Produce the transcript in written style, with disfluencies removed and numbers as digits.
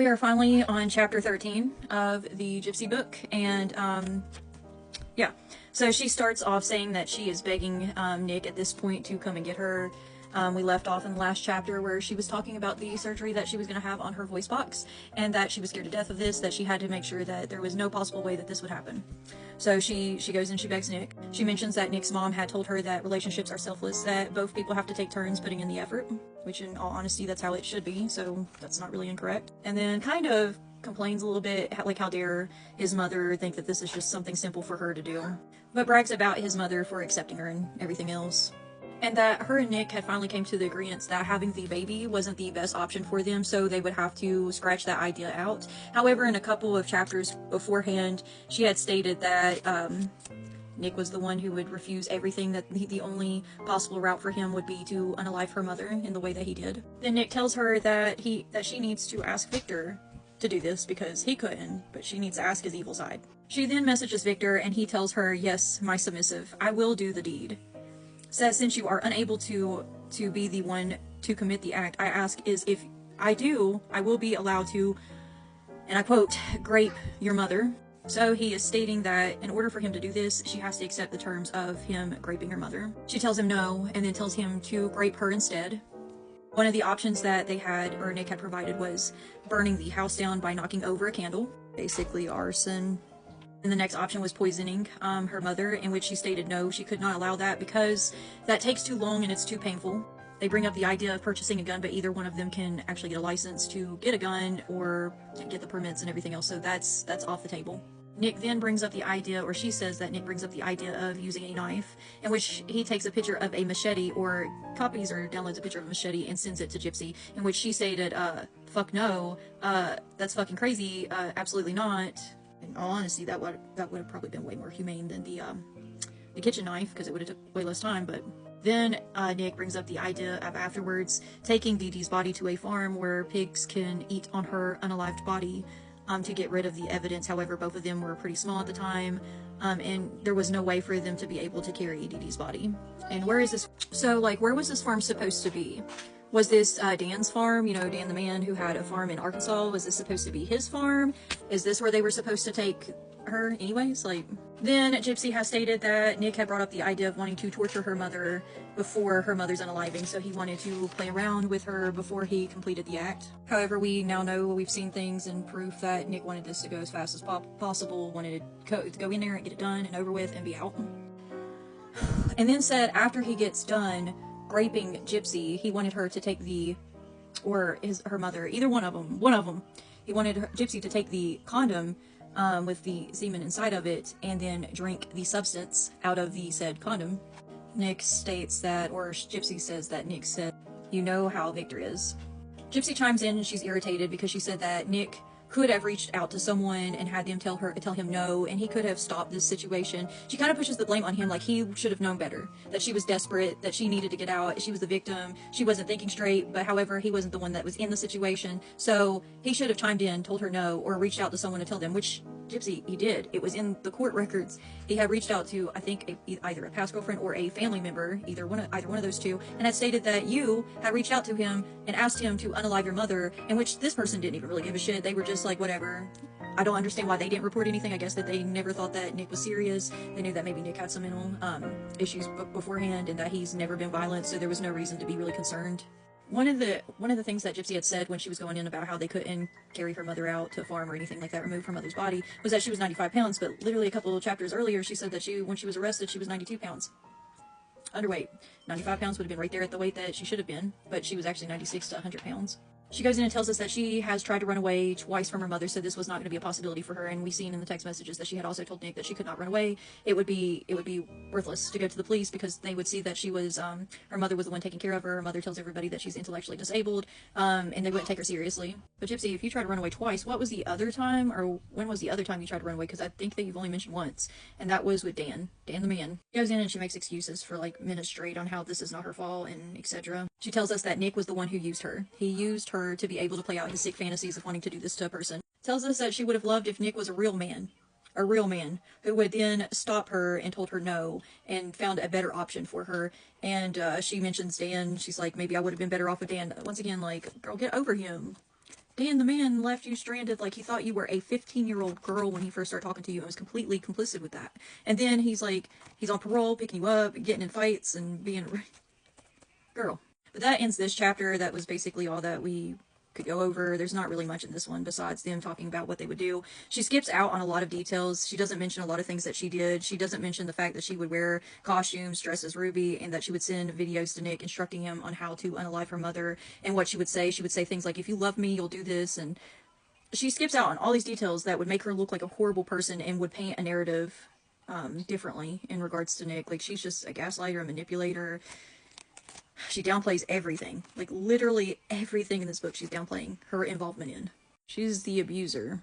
We are finally on chapter 13 of the Gypsy book, and yeah, so she starts off saying that she is begging Nick at this point to come and get her. We left off in the last chapter where she was talking about the surgery that she was going to have on her voice box, and that she was scared to death of this, that she had to make sure that there was no possible way that this would happen. So she goes and she begs Nick. She mentions that Nick's mom had told her that relationships are selfless, that both people have to take turns putting in the effort, which in all honesty, that's how it should be, so that's not really incorrect. And then kind of complains a little bit, like how dare his mother think that this is just something simple for her to do, but brags about his mother for accepting her and everything else. And that her and Nick had finally came to the agreement that having the baby wasn't the best option for them, so they would have to scratch that idea out. However, in a couple of chapters beforehand, she had stated that Nick was the one who would refuse everything, that the only possible route for him would be to unalive her mother in the way that he did. Then Nick tells her that she needs to ask Victor to do this because he couldn't, but she needs to ask his evil side. She then messages Victor and he tells her, "Yes, my submissive, I will do the deed. Says, since you are unable to be the one to commit the act, I ask is if I do, I will be allowed to," and I quote, "grape your mother." So he is stating that in order for him to do this, she has to accept the terms of him raping her mother. She tells him no, and then tells him to rape her instead. One of the options that they had, or Nick had provided, was burning the house down by knocking over a candle, basically arson. And the next option was poisoning her mother, in which she stated no, she could not allow that because that takes too long and it's too painful. They bring up the idea of purchasing a gun, but either one of them can actually get a license to get a gun or get the permits and everything else, so that's off the table. Nick then brings up the idea, or she says that Nick brings up the idea of using a knife, in which he takes a picture of a machete, or copies or downloads a picture of a machete and sends it to Gypsy, in which she stated, fuck no, that's fucking crazy, absolutely not. In all honesty, that would have probably been way more humane than the kitchen knife, because it would have took way less time. But then Nick brings up the idea of afterwards taking Dee Dee's body to a farm where pigs can eat on her unalived body to get rid of the evidence. However, both of them were pretty small at the time, and there was no way for them to be able to carry Dee Dee's body. And where is this? So, like, where was this farm supposed to be? Was this Dan's farm? You know, Dan the man who had a farm in Arkansas. Was this supposed to be his farm? Is this where they were supposed to take her anyways? Like, then Gypsy has stated that Nick had brought up the idea of wanting to torture her mother before her mother's unaliving, so he wanted to play around with her before he completed the act. However, we now know, we've seen things and proof that Nick wanted this to go as fast as possible, wanted to go in there and get it done and over with and be out. And then said after he gets done raping Gypsy, he wanted her to take her mother, either one of them. He wanted Gypsy to take the condom with the semen inside of it and then drink the substance out of the said condom. Nick states that, or Gypsy says that Nick said, "You know how Victor is." Gypsy chimes in and she's irritated because she said that Nick could have reached out to someone and had them tell him no, and he could have stopped this situation. She kind of pushes the blame on him, like he should have known better, that she was desperate, that she needed to get out, she was the victim, she wasn't thinking straight, but however, he wasn't the one that was in the situation, so he should have chimed in, told her no, or reached out to someone to tell them, which Gypsy, he did. It was in the court records. He had reached out to, I think, either a past girlfriend or a family member, either one of those two, and had stated that you had reached out to him and asked him to unalive your mother, in which this person didn't even really give a shit. They were just like, whatever. I don't understand why they didn't report anything. I guess that they never thought that Nick was serious. They knew that maybe Nick had some mental issues beforehand and that he's never been violent, so there was no reason to be really concerned. One of the things that Gypsy had said when she was going in about how they couldn't carry her mother out to a farm or anything like that, remove her mother's body, was that she was 95 pounds, but literally a couple of chapters earlier she said that when she was arrested, she was 92 pounds. Underweight. 95 pounds would have been right there at the weight that she should have been, but she was actually 96 to 100 pounds. She goes in and tells us that she has tried to run away twice from her mother, so this was not going to be a possibility for her, and we've seen in the text messages that she had also told Nick that she could not run away. It would be worthless to go to the police because they would see that she was, her mother was the one taking care of her. Her mother tells everybody that she's intellectually disabled, and they wouldn't take her seriously. But Gypsy, if you tried to run away twice, what was the other time, or when was the other time you tried to run away? Because I think that you've only mentioned once, and that was with Dan the man. She goes in and she makes excuses for like minutes straight on how this is not her fault and etc. She tells us that Nick was the one who used her. He used her to be able to play out his sick fantasies of wanting to do this to a person. Tells us that she would have loved if Nick was a real man who would then stop her and told her no and found a better option for her. And she mentions Dan. She's like, maybe I would have been better off with Dan. Once again, like, girl, get over him. Dan, the man left you stranded like he thought you were a 15-year-old girl when he first started talking to you and was completely complicit with that. And then he's like, he's on parole, picking you up, and getting in fights, and being a girl. But that ends this chapter. That was basically all that we could go over. There's not really much in this one besides them talking about what they would do. She skips out on a lot of details. She doesn't mention a lot of things that she did. She doesn't mention the fact that she would wear costumes, dress as Ruby, and that she would send videos to Nick instructing him on how to unalive her mother and what she would say. She would say things like, if you love me, you'll do this. And she skips out on all these details that would make her look like a horrible person and would paint a narrative differently in regards to Nick. Like, she's just a gaslighter, a manipulator. She downplays everything. Like, literally everything in this book she's downplaying her involvement in. She's the abuser.